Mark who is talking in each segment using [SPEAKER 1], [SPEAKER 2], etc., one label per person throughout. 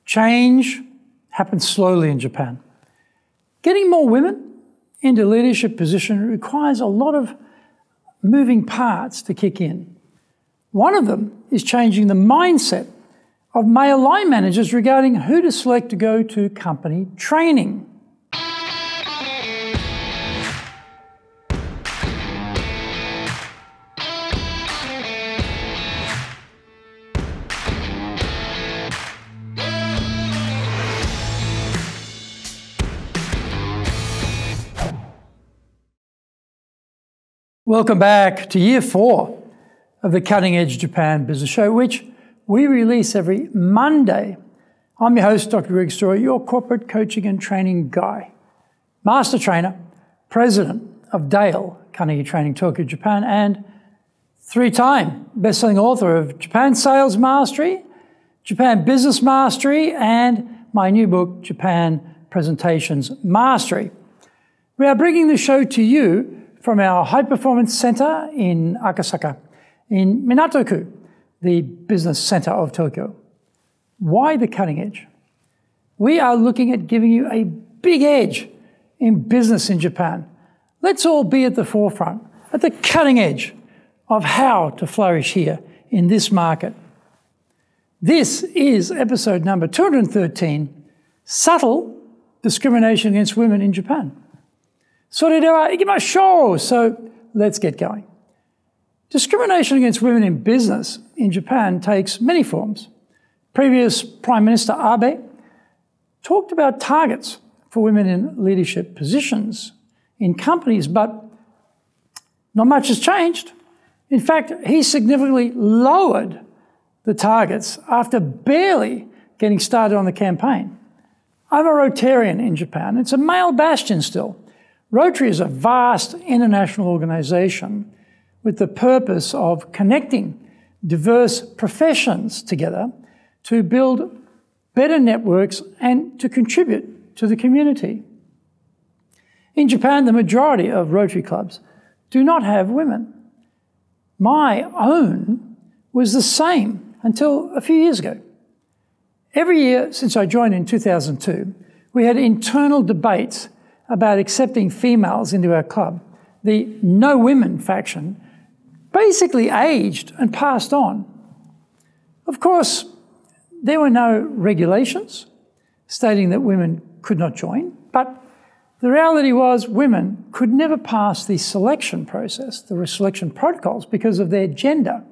[SPEAKER 1] Change happens slowly in Japan. Getting more women into leadership positions requires a lot of moving parts to kick in. One of them is changing the mindset of male line managers regarding who to select to go to company training. Welcome back to Year 4 of the Cutting Edge Japan Business Show, which we release every Monday. I'm your host, Dr. Greg Story, your corporate coaching and training guy, master trainer, president of Dale Carnegie Training, Tokyo, Japan, and 3-time best-selling author of Japan Sales Mastery, Japan Business Mastery, and my new book, Japan Presentations Mastery. We are bringing the show to you from our High Performance Center in Akasaka, in Minato-ku, the business center of Tokyo. Why the cutting edge? We are looking at giving you a big edge in business in Japan. Let's all be at the forefront, at the cutting edge of how to flourish here in this market. This is episode number 213, Subtle Discrimination Against Women in Japan. So let's get going. Discrimination against women in business in Japan takes many forms. Previous Prime Minister Abe talked about targets for women in leadership positions in companies, but not much has changed. In fact, he significantly lowered the targets after barely getting started on the campaign. I'm a Rotarian in Japan. It's a male bastion still. Rotary is a vast international organization with the purpose of connecting diverse professions together to build better networks and to contribute to the community. In Japan, the majority of Rotary clubs do not have women. My own was the same until a few years ago. Every year since I joined in 2002, we had internal debates about accepting females into our club. The No Women faction basically aged and passed on. Of course, there were no regulations stating that women could not join, but the reality was women could never pass the selection process, the selection protocols, because of their gender.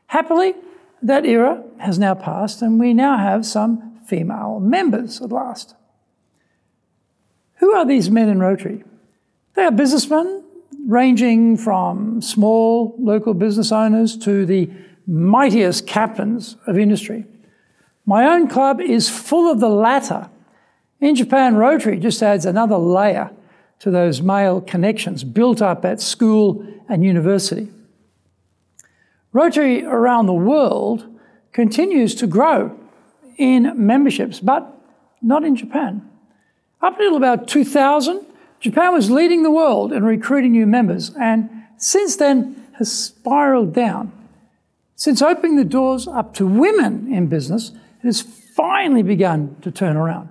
[SPEAKER 1] Happily, that era has now passed, and we now have some female members at last. Who are these men in Rotary? They are businessmen ranging from small local business owners to the mightiest captains of industry. My own club is full of the latter. In Japan, Rotary just adds another layer to those male connections built up at school and university. Rotary around the world continues to grow in memberships, but not in Japan. Up until about 2000, Japan was leading the world in recruiting new members, and since then has spiraled down. Since opening the doors up to women in business, it has finally begun to turn around.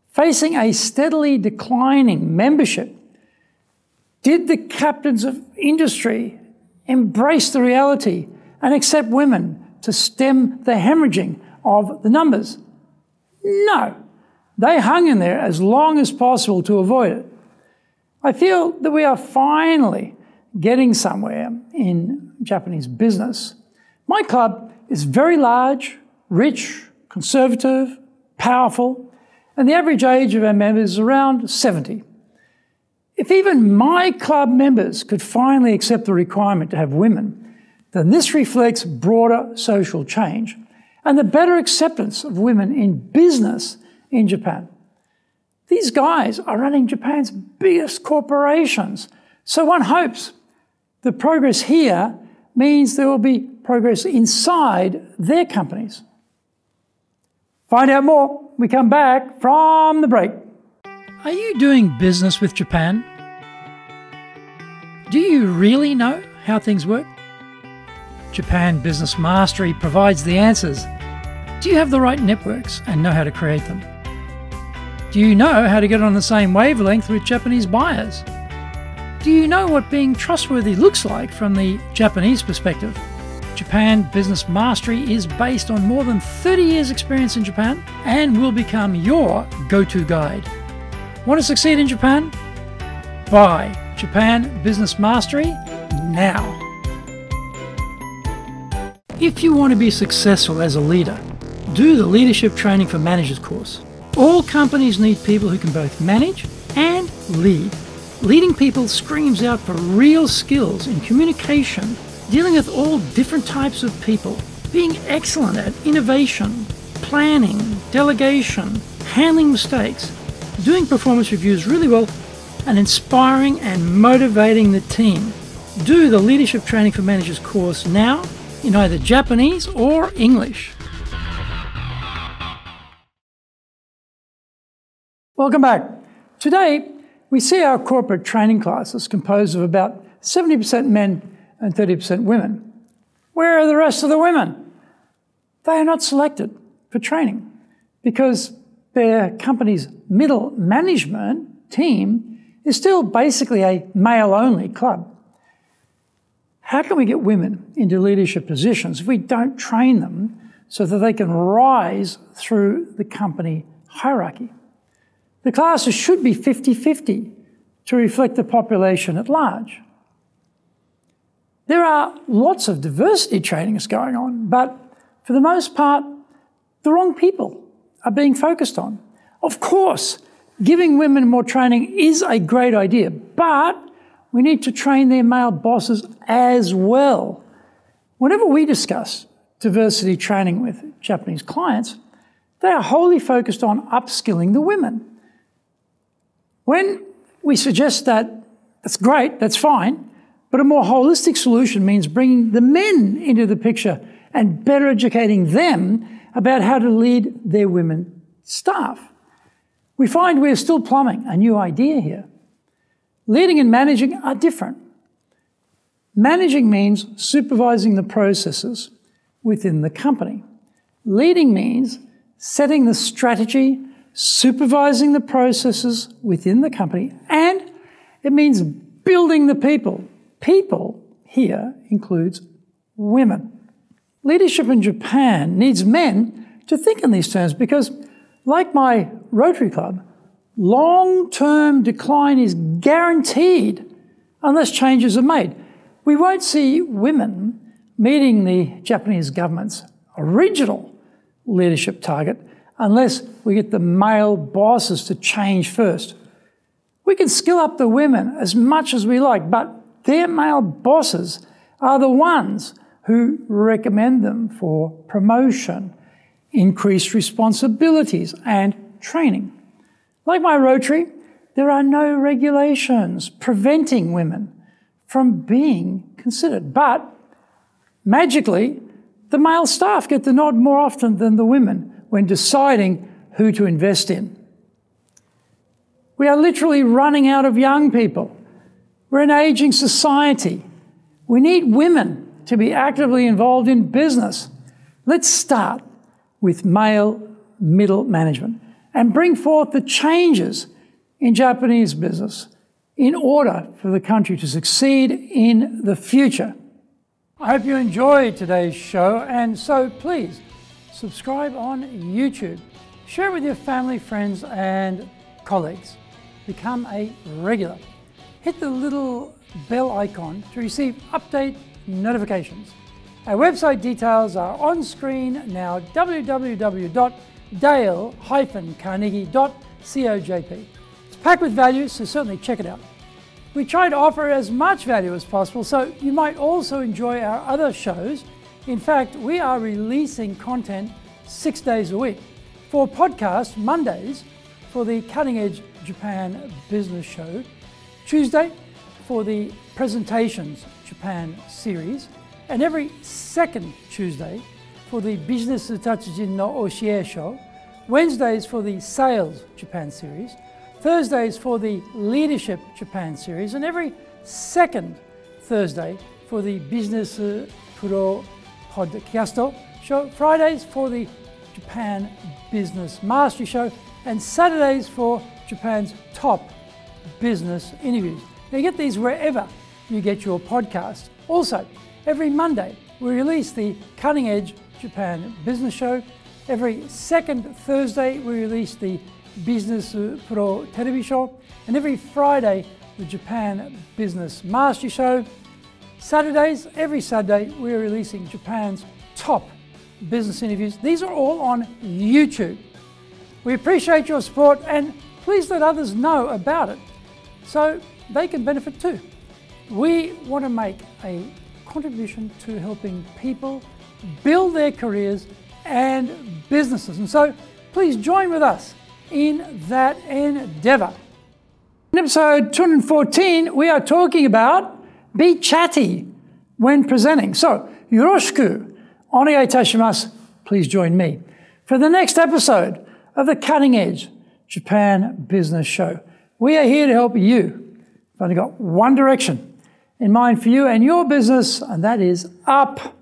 [SPEAKER 1] Facing a steadily declining membership, did the captains of industry embrace the reality and accept women to stem the hemorrhaging of the numbers? No. They hung in there as long as possible to avoid it. I feel that we are finally getting somewhere in Japanese business. My club is very large, rich, conservative, powerful, and the average age of our members is around 70. If even my club members could finally accept the requirement to have women, then this reflects broader social change and the better acceptance of women in business in Japan. These guys are running Japan's biggest corporations, so one hopes the progress here means there will be progress inside their companies. Find out more when we come back from the break. Are you doing business with Japan? Do you really know how things work? Japan Business Mastery provides the answers. Do you have the right networks and know how to create them? Do you know how to get on the same wavelength with Japanese buyers? Do you know what being trustworthy looks like from the Japanese perspective? Japan Business Mastery is based on more than 30 years experience in Japan and will become your go-to guide. Want to succeed in Japan? Buy Japan Business Mastery now. If you want to be successful as a leader, do the Leadership Training for Managers course. All companies need people who can both manage and lead. Leading people screams out for real skills in communication, dealing with all different types of people, being excellent at innovation, planning, delegation, handling mistakes, doing performance reviews really well, and inspiring and motivating the team. Do the Leadership Training for Managers course now in either Japanese or English. Welcome back. Today, we see our corporate training classes composed of about 70% men and 30% women. Where are the rest of the women? They are not selected for training because their company's middle management team is still basically a male-only club. How can we get women into leadership positions if we don't train them so that they can rise through the company hierarchy? The classes should be 50-50 to reflect the population at large. There are lots of diversity trainings going on, but for the most part, the wrong people are being focused on. Of course, giving women more training is a great idea, but we need to train their male bosses as well. Whenever we discuss diversity training with Japanese clients, they are wholly focused on upskilling the women. When we suggest that, that's great, that's fine, but a more holistic solution means bringing the men into the picture and better educating them about how to lead their women staff. We find we're still plumbing a new idea here. Leading and managing are different. Managing means supervising the processes within the company. Leading means setting the strategy, supervising the processes within the company, and it means building the people. People here includes women. Leadership in Japan needs men to think in these terms because, like my Rotary Club, long-term decline is guaranteed unless changes are made. We won't see women meeting the Japanese government's original leadership target unless we get the male bosses to change first. We can skill up the women as much as we like, but their male bosses are the ones who recommend them for promotion, increased responsibilities, and training. Like my Rotary, there are no regulations preventing women from being considered, but magically, the male staff get the nod more often than the women when deciding who to invest in. We are literally running out of young people. We're an aging society. We need women to be actively involved in business. Let's start with male middle management and bring forth the changes in Japanese business in order for the country to succeed in the future. I hope you enjoyed today's show, and so please subscribe on YouTube. Share it with your family, friends, and colleagues. Become a regular. Hit the little bell icon to receive update notifications. Our website details are on screen now, www.dale-carnegie.cojp. It's packed with value, so certainly check it out. We try to offer as much value as possible, so you might also enjoy our other shows. In fact, we are releasing content 6 days a week. For podcast, Mondays for the Cutting Edge Japan Business Show, Tuesday for the Presentations Japan series, and every second Tuesday for the Business Tatsujin no Oshie Show, Wednesdays for the Sales Japan series, Thursdays for the Leadership Japan series, and every second Thursday for the Business Pro Podcast show, Fridays for the Japan Business Mastery Show, and Saturdays for Japan's top business interviews. Now you get these wherever you get your podcast. Also, every Monday we release the Cutting Edge Japan Business Show. Every second Thursday we release the Business Pro Television Show, and every Friday the Japan Business Mastery Show. Saturdays, every Saturday, we're releasing Japan's top business interviews. These are all on YouTube. We appreciate your support, and please let others know about it so they can benefit too. We want to make a contribution to helping people build their careers and businesses, and so please join with us in that endeavor. In episode 214, we are talking about be chatty when presenting. So, yoroshiku onegai itashimasu. Please join me for the next episode of the Cutting Edge Japan Business Show. We are here to help you. I've only got one direction in mind for you and your business, and that is up.